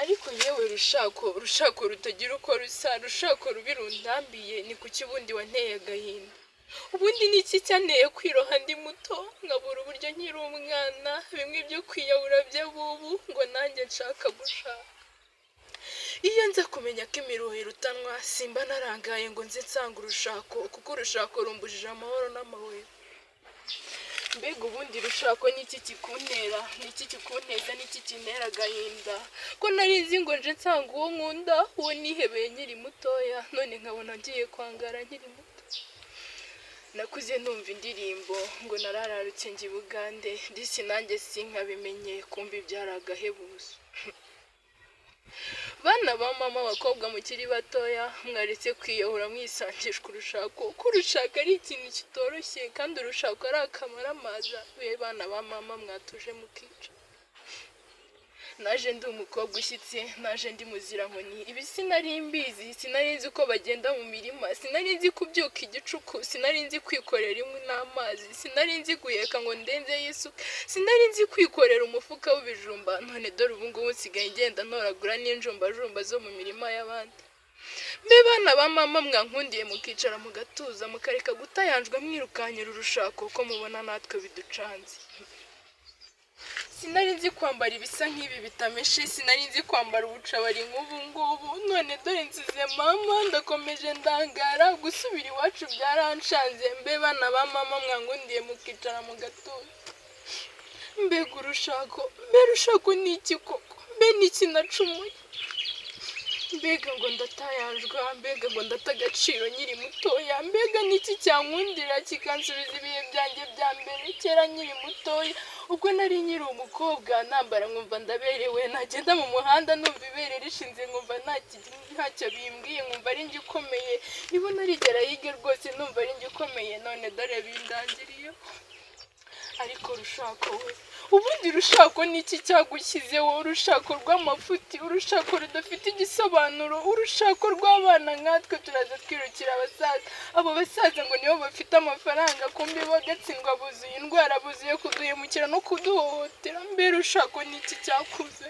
ariko yewe rushako rutagira uko rusa, rushako rubi rundambiye, ni kuki ubundi wanteye agahinda? Ubundi ni iki cyanteye kwiroha ndi muto nkabura uburyo nkiri umwana, bimwe byo kwiyahura by'abubu ngo nanjye nshaka gushaka. Iyo nza kumenya ko imiruho irutanwa simba narangaye ngo nze nsanga urushako, kuko urushako rumbujije amahoro n'amahwemo. Mbega ubundi rushako n'iki kikuntera, n'iki kikunteza, n'iki kintera agahinda? Ko nari nzi ngo nje nsanga uwo nkunda, uwo nihebeye nkiri mutoya, none nkabona ngiye kwangara nkiri muto. Nakuze numva indirimbo ngo narararutse njye Bugande, disi nanjye sinkabimenye kumva ibyari agahebuzo. Bana ba mama abakobwa mukiri batoya, mwaretse kwiyahura mwisangishwa urushako, ko urushako ari ikintu kitoroshye kandi urushako ari akamaramaza. We bana ba mama mwatuje mukica. Naje ndi umukobwa ushyitse, naje ndi muzira nkoni, ibi sinari mbizi, sinari nzi uko bagenda mu mirima, sinari nzi kubyuka igicuku, sinari nzi kwikorera inkwi n'amazi, sinari nzi guheka ngo ndenze y'isuka, sinari nzi kwikorera umufuka w'ibijumba. None dore ubu ngubu nsigaye ngenda ntoragura n'injumbajumba zo mu mirima y'abandi. Mbe bana ba mama mwankundiye mukicara mugatuza mukareka gutayanjwa mwirukanyira urushako, ko mubona natwe biducanze. Sinari nzi kwambara ibisa nk'ibi bitameshe, sinari nzi kwambara ubucabari nk'ubu ngubu, none dore nsize mama ndakomeje ndangara, gusubira iwacu byaranshanze. Mbe bana ba mama mwankundiye mukicara mugatuza. Mbega urushako, mbe rushako ni iki koko? Mbe ni iki nacumuye? Mbega ngo ndatayanjwa, mbega ngo ndata agaciro nkiri mutoya, mbega niki cyankundira kikansubiza ibihe byanjye bya mbere kera nkiri mutoya, ubwo nari nkiri umukobwa nambara nkumva ndaberewe, nagenda mu muhanda numva ibere rishinze nkumva ntacyo bimbwiye, nkumva ari njye ukomeye, niba narigera yige rwose numva ari njye ukomeye, none dore bindangiriye. Ariko rushako we, ubundi rushako niki cyagushyizeho? Urushako rw'amafuti, urushako rudafite igisobanuro, urushako rw'abana nkatwe turaza twirukira abasaza. Abo basaza ngo nibo bafite amafaranga, kumbi bagatsindwa buzuye indwara, buzuye kuduhemukira no kuduhohotera. Mbe rushako niki cyakuze?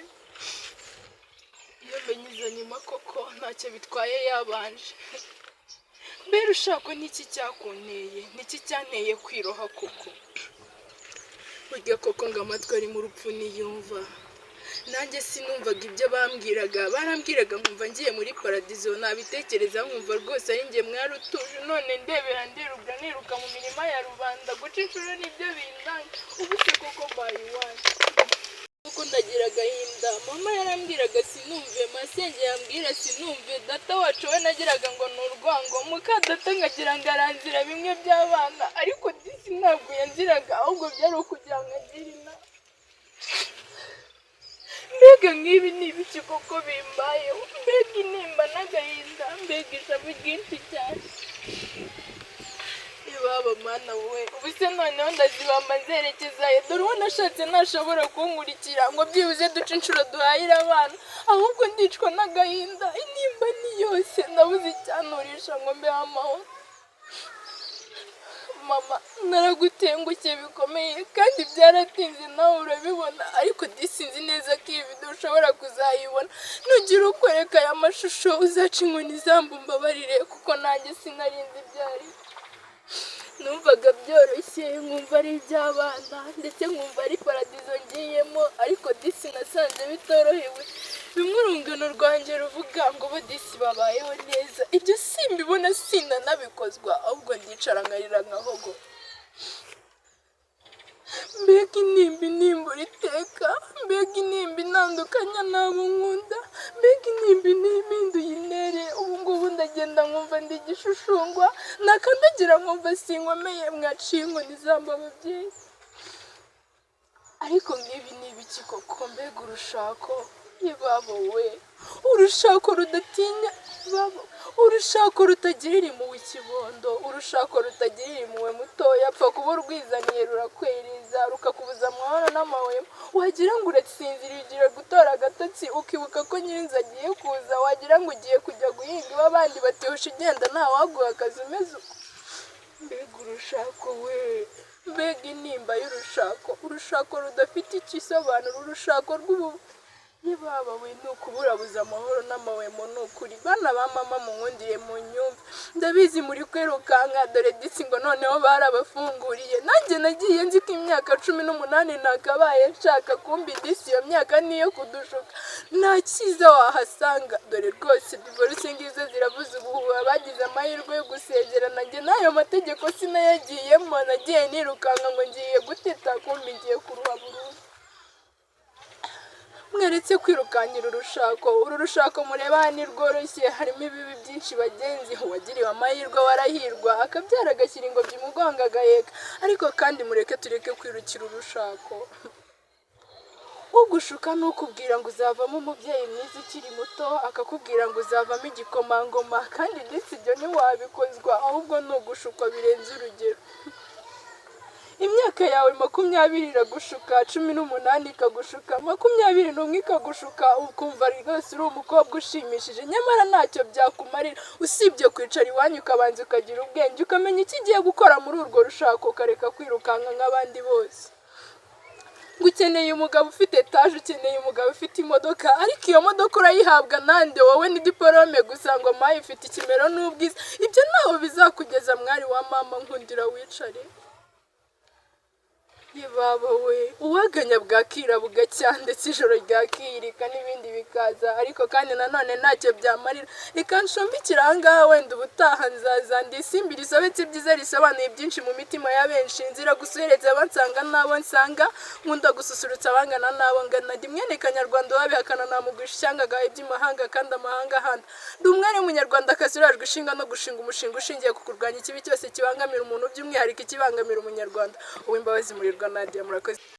Iyo menyiza nyuma koko ntacyo bitwaye yabanje. Mbe rushako niki cyakunteye, niki cyanteye kwiroha koko? Burya koko ngo amatwi ari mu rupfu niyumva. Nanjye sinumvaga ibyo bambwiraga, barambwiraga nkumva ngiye muri paradizo, nabitekereza nkumva rwose ari njye mwari utuje, none ndebera ndiruka niruka mu mirima ya rubanda, guca inshuro nibyo bindanga. Ubu se koko mbaye iwacu kuko ndagira agahinda. Mama yarambwiraga sinumve, masenge yambwira sinumve, data wacu we nagiraga ngo ni urwango, muka data ngagira ngo aranzira bimwe by'abana, ariko disi ntabwo yanziraga, ahubwo byari ukugira ngo agire inama. Mbega nk'ibi ni ibiki koko bimbayeho? Mbega intimba n'agahinda, mbega ishavu ryinshi cyane. Baba mana we, ubu se noneho ndazibamba nzerekezayo, dore uwo nashatse ntashobora kunkurikira ngo byibuze duce inshuro duhahira abana, ahubwo ndicwa n'agahinda. Intimba ni yose, nabuze icyanturisha ngo mbeho amahoro. Mama naragutengushye bikomeye kandi byaratinze, nawe urabibona, ariko disinzi neza ko iyi video ushobora kuzayibona. Nugira ukwereka aya mashusho uzaca inkoni zambu mbabarire, kuko nanjye sinarinzi ibyari. Numvaga byoroshye, nkumva ari iby'abana, ndetse nkumva ari paradizo ngiyemo, ariko disi nasanze bitorohewe. Bimwe urungano rwanjye ruvuga ngo bo disi babayeho neza, ibyo simbibona sinanabikozwa, ahubwo ndicara nkarira nkahogo. Mbega intimba iteka, mbega intimba intandukanya n'abo nkunda, mbega intimba impinduye intere. Ubu ngubu ndagenda nkumva ndi igishushushungwa, nakandagira nkumva sinkomeye, mwaciye inkoni zamba ababyeyi. Ariko nk'ibi ni ibiki koko? Mbega urushako, babo we, urushako rudatinya, babo, urushako rutagirira impuhwe ikibondo, urushako rutagirira impuhwe mutoya, apfa kuba urwizaniye rurakwereza, rukakubuza amahoro n'amahwemo. Wagira ngo urasinziriye ugiye gutora agatotsi, ukibuka ko nyirinzu agiye kuza, wagira ngo ugiye kujya guhinga iwe abandi batihusha igenda ntawaguha akazi umeze uko. Mbega urushako we, mbega intimba y'urushako, urushako rudafite ikisobanuro, urushako rw'ubu. baba we ni ukuburabuza amahoro n'amahwemo ni ukuri bana ba mama munkundire mu nyumva ndabizi muri kwirukanka dore disi ngo noneho barabafunguriye nanjye nagiye nzi ko imyaka 18 nakabaye nshaka kumbi disi iyo myaka niyo kudushuka nta cyiza wahasanga dore rwose divorce ngizo ziravuze ubuhuha bagize amahirwe yo gusezerana njye n'ayo mategeko sinayagiyemo nagiye nirukanka ngo ngiye guteta kumbi ngiye kuruha burundu mweretse kwirukankira uru rushako mureba ni rworoshye harimo ibibi byinshi bagenzi uwagiriwe amahirwe warahirwa akabyara agashyira ingobyi mugongo agaheka ariko kandi mureke tureke kwirukira urushako ugushuka nukubwira ngo uzavamo umubyeyi mwiza ukiri muto akakubwira ngo uzavamo igikomangoma kandi ndetse ibyo ntiwabikozwa ahubwo nugushukwa birenze urugero imyaka yawe 20 iragushuka 18 ikagushuka 21 ikagushuka ukumva rwose uri umukobwa ushimishije nyamara ntacyo byakumarira usibye kwicara iwanyu ukabanza ukagira ubwenge ukamenya iki giye gukora muri urwo rushako ukareka kwirukanka nk'abandi bose ukeneye umugabo ufite etaje ukeneye umugabo ufite imodoka ariko iyo modoka urayihabwa nande wowe ni diplome gusa ngo mayi ufite ikimero n'ubwiza ibyo naho bizakugeza mwari wa mama nkundira wicare baba we uwaganya bwakira bugacya ndetse ijoro ryakirika n'ibindi bikaza ariko kandi nanone ntacyo byamarira reka nshumbikira ahangaha wenda ubutaha nzaza ndisimbira isobetse byiza risobanuye byinshi mu mitima ya benshi nzira gusuhereza bansanga nabo nsanga nkunda gususurutsa abangana nabo ngana ndi mwene kanyarwanda wabihakana namugwisha cyangwa gahe by'imahanga kandi amahanga ahandi ndi umwari w'umunyarwanda kasirajwe ishinga no gushinga umushinga ushingiye ku kurwanya ikibi cyose kibangamira umuntu by'umwihariko ikibangamira umunyarwanda uw'imbabazi muri Nadia murakoze